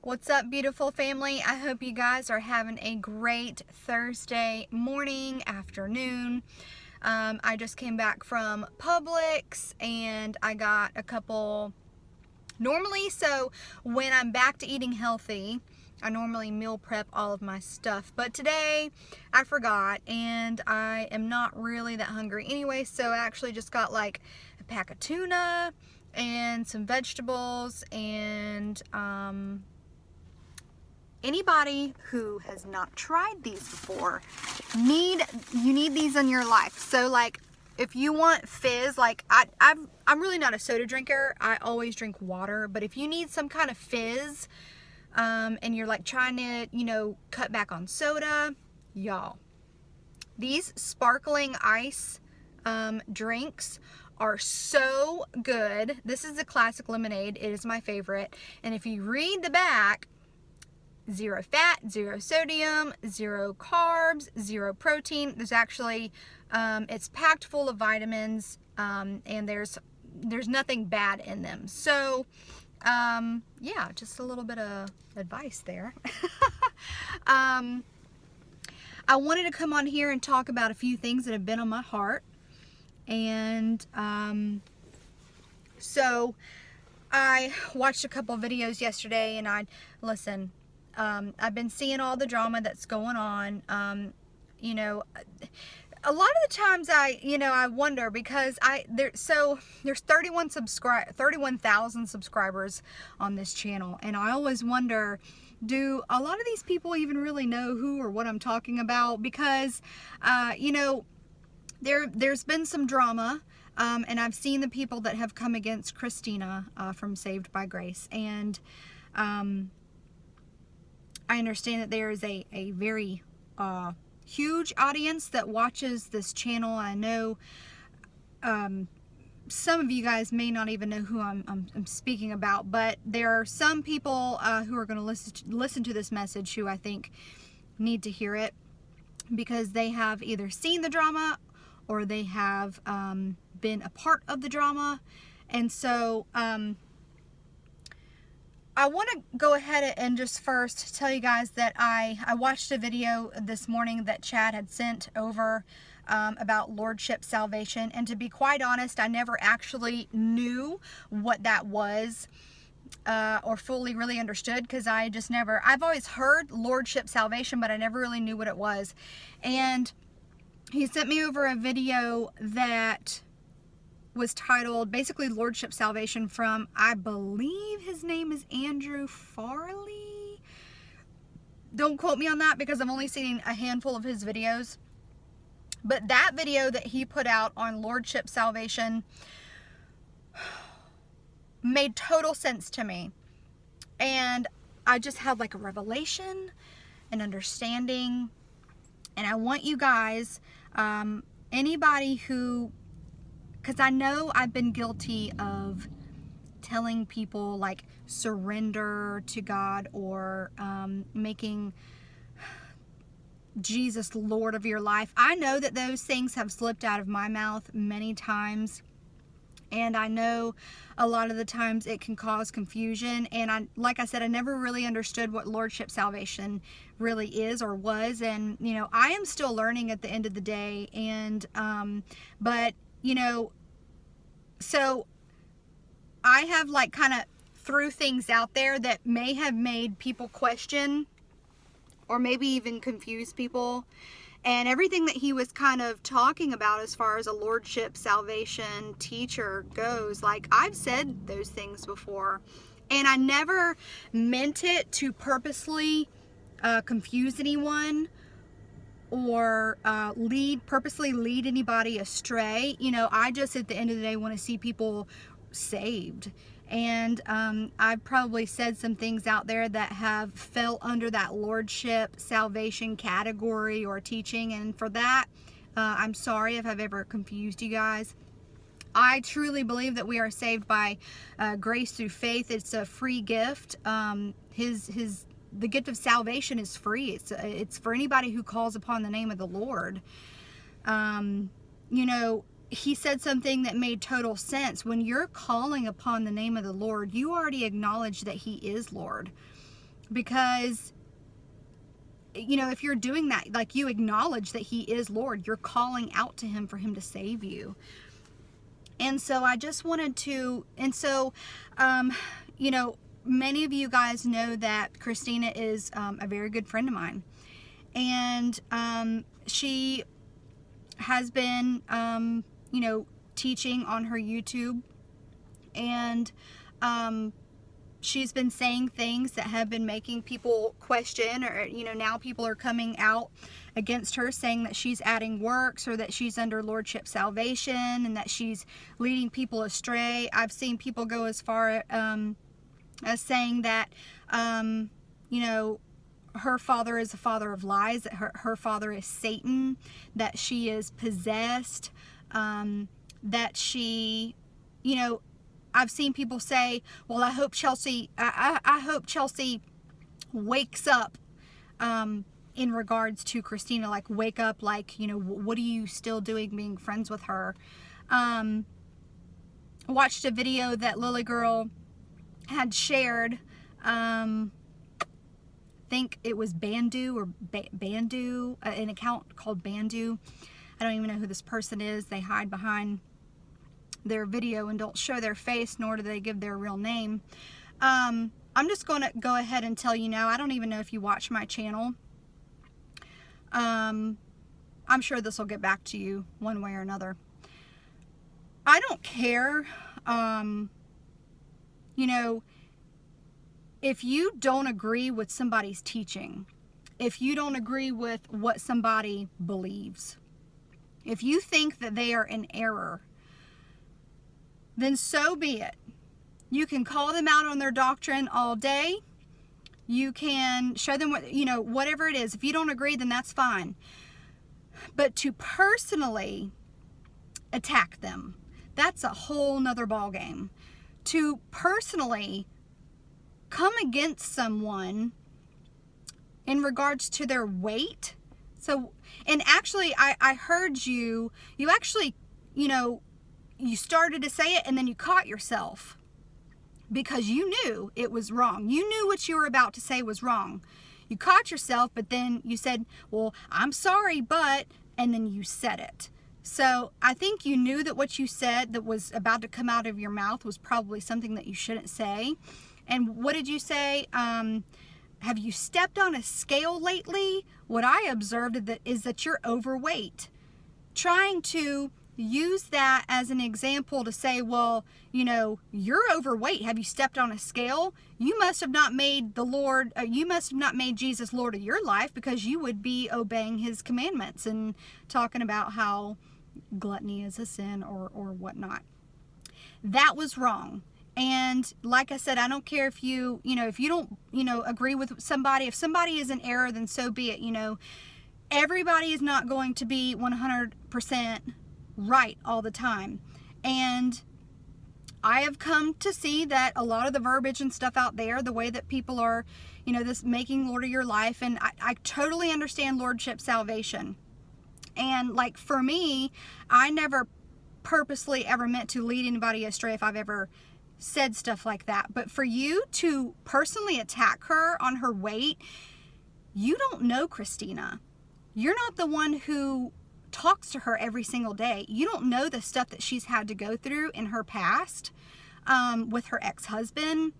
What's up, beautiful family? I hope you guys are having a great Thursday morning, afternoon. I just came back from Publix and I got a couple. So when I'm back to eating healthy, I normally meal prep all of my stuff, but today I forgot and I am not really that hungry anyway, so I actually just got like a pack of tuna and some vegetables and anybody who has not tried these before, you need these in your life. So like if you want fizz, like I'm really not a soda drinker. I always drink water, but if you need some kind of fizz, and you're like trying to, cut back on soda, y'all, these sparkling ice drinks are so good. This is the classic lemonade. It is my favorite. And if you read the back, 0 fat, 0 sodium, 0 carbs, 0 protein. There's actually, it's packed full of vitamins, and there's nothing bad in them. So, yeah, just a little bit of advice there. I wanted to come on here and talk about a few things that have been on my heart. And, so I watched a couple videos yesterday and I've been seeing all the drama that's going on. A lot of the times I wonder because there's 31,000 subscribers on this channel, and I always wonder, do a lot of these people even really know who or what I'm talking about? Because there's been some drama, and I've seen the people that have come against Christina from Saved by Grace, and I understand that there is a very huge audience that watches this channel. I know some of you guys may not even know who I'm speaking about, but there are some people who are going to listen to this message who I think need to hear it because they have either seen the drama or they have been a part of the drama. And so I want to go ahead and just first tell you guys that I watched a video this morning that Chad had sent over about Lordship Salvation, and to be quite honest, I never actually knew what that was or fully really understood, because I've always heard Lordship Salvation, but I never really knew what it was. And he sent me over a video that was titled basically Lordship Salvation from, I believe his name is Andrew Farley. Don't quote me on that because I've only seen a handful of his videos. But that video that he put out on Lordship Salvation made total sense to me. And I just had like a revelation, an understanding. And I want you guys, anybody who, because I know I've been guilty of telling people like surrender to God or making Jesus Lord of your life. I know that those things have slipped out of my mouth many times. And I know a lot of the times it can cause confusion. And like I said, I never really understood what Lordship Salvation really is or was. And, I am still learning at the end of the day. And, but, so I have like kind of threw things out there that may have made people question or maybe even confuse people. And everything that he was kind of talking about as far as a Lordship Salvation teacher goes, like I've said those things before, and I never meant it to purposely confuse anyone or purposely lead anybody astray. I just at the end of the day want to see people saved. And I've probably said some things out there that have fell under that Lordship Salvation category or teaching, and for that, I'm sorry if I've ever confused you guys. I truly believe that we are saved by grace through faith. It's a free gift. The gift of salvation is free. It's for anybody who calls upon the name of the Lord. He said something that made total sense. When you're calling upon the name of the Lord, you already acknowledge that He is Lord. Because, you know, if you're doing that, like, you acknowledge that he is Lord. You're calling out to him for him to save you. And so I just wanted to, and so, you know, many of you guys know that Christina is a very good friend of mine. And she has been, you know, teaching on her YouTube. And she's been saying things that have been making people question, or, you know, now people are coming out against her, saying that she's adding works, or that she's under Lordship salvation, and that she's leading people astray. I've seen people go as far as saying that, you know, her father is a father of lies, that her father is Satan, that she is possessed, that she, you know, I've seen people say, well, I hope Chelsea wakes up, in regards to Christina, like, wake up, like, you know, what are you still doing being friends with her? Watched a video that Lily Girl had shared, I think it was Bandu, or Bandu, an account called Bandu. I don't even know who this person is. They hide behind their video and don't show their face, nor do they give their real name. I'm just going to go ahead and tell you now, I don't even know if you watch my channel. I'm sure this will get back to you one way or another. I don't care, you know, if you don't agree with somebody's teaching, if you don't agree with what somebody believes, if you think that they are in error, then so be it. You can call them out on their doctrine all day. You can show them what, you know, whatever it is. If you don't agree, then that's fine. But to personally attack them, that's a whole nother ballgame. To personally come against someone in regards to their weight. So, and actually, I heard you actually, you know, you started to say it and then you caught yourself, because you knew it was wrong. You knew what you were about to say was wrong. You caught yourself, but then you said, well, I'm sorry, but, and then you said it. So I think you knew that what you said that was about to come out of your mouth was probably something that you shouldn't say. And what did you say? Have you stepped on a scale lately? What I observed is that you're overweight. Trying to use that as an example to say, well, you know, you're overweight. Have you stepped on a scale? You must have not made the Lord, you must have not made Jesus Lord of your life, because you would be obeying his commandments and talking about how gluttony is a sin or whatnot. That was wrong. And like I said, I don't care if you know, if you don't, you know, agree with somebody. If somebody is in error, then so be it. You know, everybody is not going to be 100% right all the time. And I have come to see that a lot of the verbiage and stuff out there, the way that people are, you know, this making Lord of your life, and I totally understand Lordship salvation. And like for me, I never purposely ever meant to lead anybody astray if I've ever said stuff like that. But for you to personally attack her on her weight, you don't know Christina. You're not the one who talks to her every single day. You don't know the stuff that she's had to go through in her past, with her ex-husband,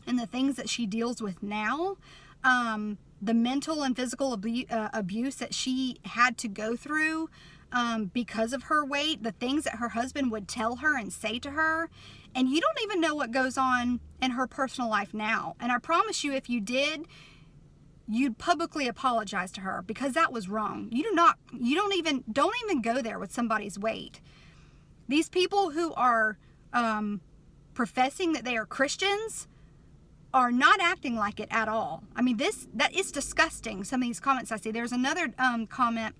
and the things that she deals with now, the mental and physical abuse that she had to go through because of her weight, the things that her husband would tell her and say to her. And you don't even know what goes on in her personal life now. And I promise you, if you did, you'd publicly apologize to her, because that was wrong. Don't even go there with somebody's weight. These people who are professing that they are Christians are not acting like it at all. I mean, that is disgusting, some of these comments I see. There's another comment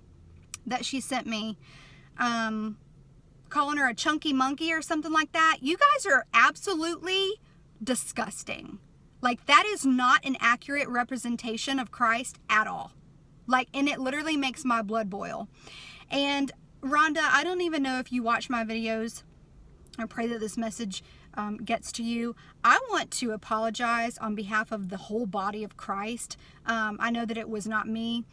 that she sent me, calling her a chunky monkey or something like that. You guys are absolutely disgusting. Like, that is not an accurate representation of Christ at all. Like, and it literally makes my blood boil. And Rhonda, I don't even know if you watch my videos. I pray that this message gets to you, I want to apologize on behalf of the whole body of Christ. I know that it was not me,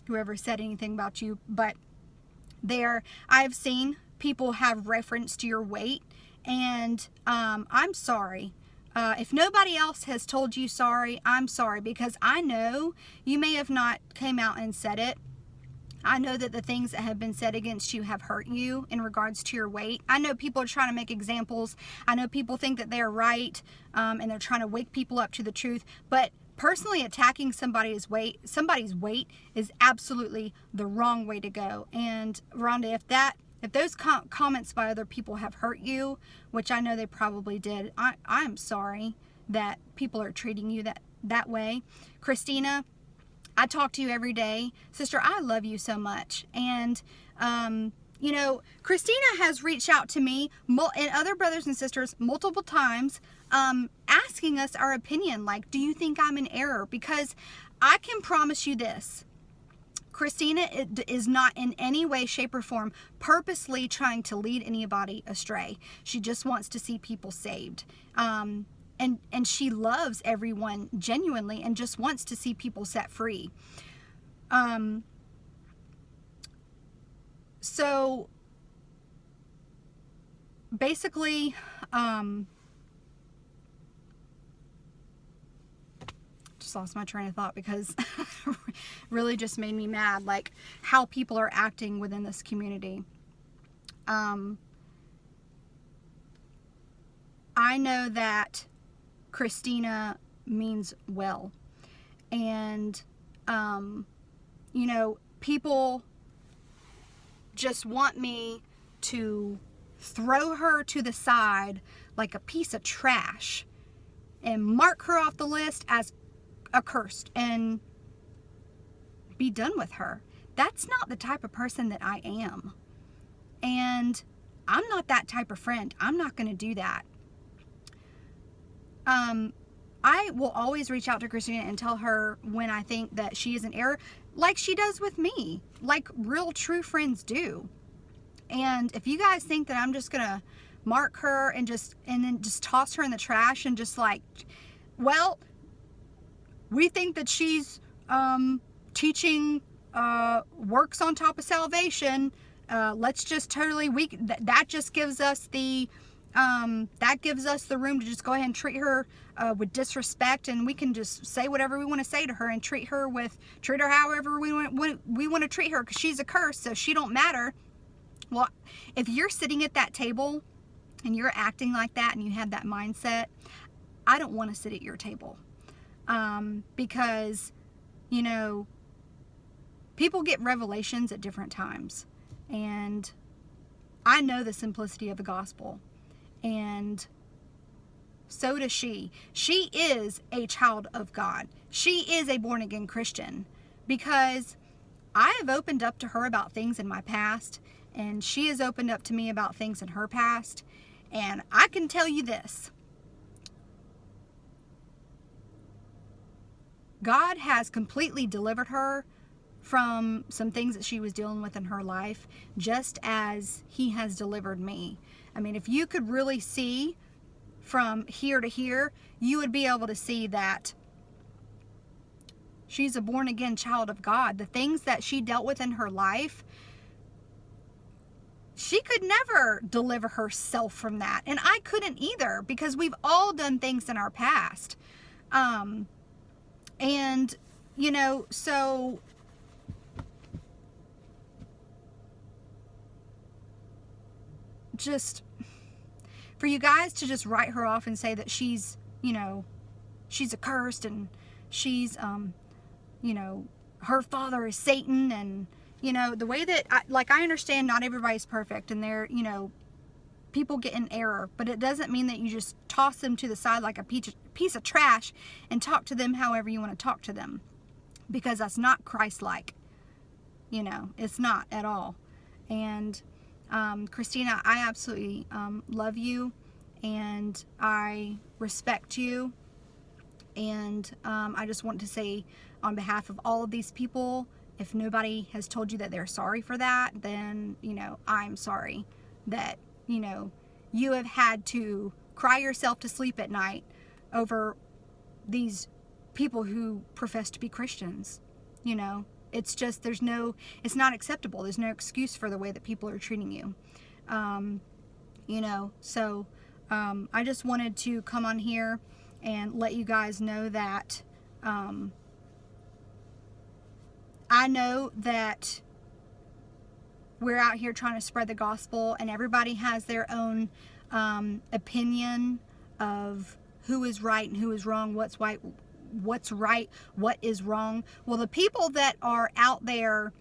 whoever said anything about you, but I've seen people have reference to your weight, and I'm sorry. If nobody else has told you sorry, I'm sorry, because I know you may have not came out and said it. I know that the things that have been said against you have hurt you in regards to your weight. I know people are trying to make examples. I know people think that they're right, and they're trying to wake people up to the truth. But personally attacking somebody's weight is absolutely the wrong way to go. And Rhonda, if those comments by other people have hurt you, which I know they probably did, I'm sorry that people are treating you that way. Christina, I talk to you every day. Sister, I love you so much. And, you know, Christina has reached out to me and other brothers and sisters multiple times, asking us our opinion. Like, do you think I'm in error? Because I can promise you this. Christina is not in any way, shape, or form purposely trying to lead anybody astray. She just wants to see people saved. And she loves everyone genuinely and just wants to see people set free. So basically, just lost my train of thought because really just made me mad, like how people are acting within this community. I know that Christina means well, and you know, people just want me to throw her to the side like a piece of trash and mark her off the list as accursed and be done with her. That's not the type of person that I am, and I'm not that type of friend. I'm not going to do that. I will always reach out to Christina and tell her when I think that she is in error, like she does with me, like real true friends do. And if you guys think that I'm just gonna mark her and then just toss her in the trash and just like, well, we think that she's teaching works on top of salvation, let's just totally, that just gives us the room to just go ahead and treat her with disrespect, and we can just say whatever we want to say to her and treat her however we want to treat her, because she's a curse, so she don't matter. Well, if you're sitting at that table and you're acting like that and you have that mindset, I don't want to sit at your table, because, you know, people get revelations at different times, and I know the simplicity of the gospel. And so does she. She is a child of God. She is a born-again Christian, because I have opened up to her about things in my past, and she has opened up to me about things in her past. And I can tell you this. God has completely delivered her from some things that she was dealing with in her life, just as He has delivered me. I mean, if you could really see from here to here, you would be able to see that she's a born-again child of God. The things that she dealt with in her life, she could never deliver herself from that. And I couldn't either, because we've all done things in our past. And, you know, so just for you guys to just write her off and say that she's, you know, she's accursed, and she's, you know, her father is Satan, and, you know, the way that, I understand not everybody's perfect, and they're, you know, people get in error, but it doesn't mean that you just toss them to the side like a piece of trash and talk to them however you want to talk to them, because that's not Christ-like. You know, it's not at all. And Christina, I absolutely love you, and I respect you, and I just want to say, on behalf of all of these people, if nobody has told you that they're sorry for that, then, you know, I'm sorry that, you know, you have had to cry yourself to sleep at night over these people who profess to be Christians. You know, it's just, it's not acceptable. There's no excuse for the way that people are treating you. You know, so I just wanted to come on here and let you guys know that I know that we're out here trying to spread the gospel, and everybody has their own opinion of who is right and who is wrong, what's right, what is wrong. Well, the people that are out there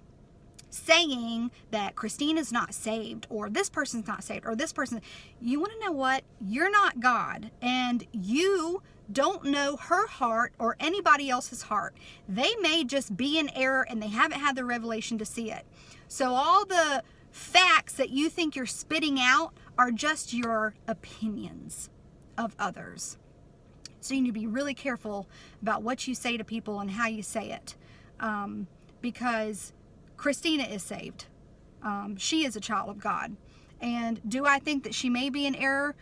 saying that Christina's not saved, or this person's not saved, or this person, you want to know what? You're not God, and you don't know her heart or anybody else's heart. They may just be in error and they haven't had the revelation to see it. So all the facts that you think you're spitting out are just your opinions of others. So you need to be really careful about what you say to people and how you say it, because Christina is saved. She is a child of God. And do I think that she may be in error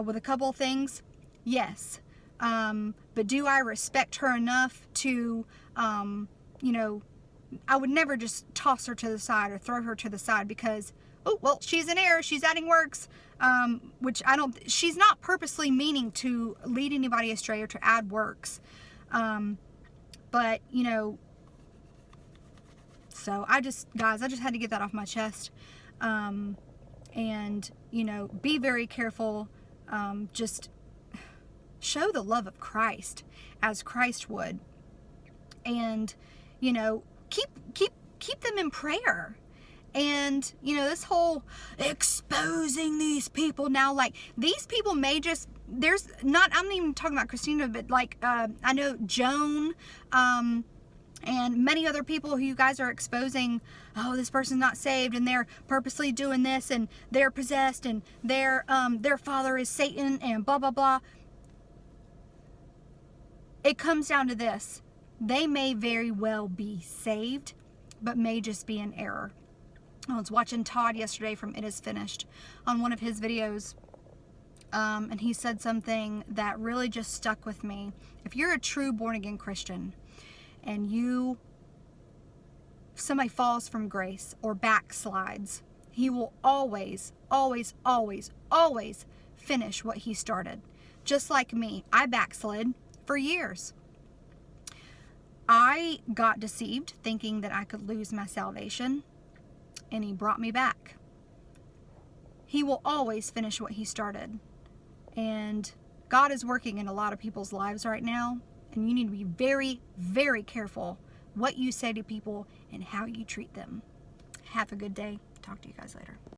with a couple of things? Yes. But do I respect her enough to, you know, I would never just toss her to the side or throw her to the side because, oh, well, she's in error, she's adding works, which she's not purposely meaning to lead anybody astray or to add works. But, you know, so guys, I just had to get that off my chest. And, you know, be very careful. Just show the love of Christ as Christ would. And, you know, keep them in prayer. And, you know, this whole exposing these people now, like, these people may just, I'm not even talking about Christina, but like, I know Joan, and many other people who you guys are exposing, oh, this person's not saved, and they're purposely doing this, and they're possessed, and their father is Satan, and blah, blah, blah. It comes down to this. They may very well be saved, but may just be in error. I was watching Todd yesterday from It Is Finished on one of his videos, and he said something that really just stuck with me. If you're a true born-again Christian, and somebody falls from grace or backslides, he will always, always, always, always finish what he started. Just like me, I backslid for years. I got deceived thinking that I could lose my salvation, and he brought me back. He will always finish what he started. And God is working in a lot of people's lives right now, and you need to be very, very careful what you say to people and how you treat them. Have a good day. Talk to you guys later.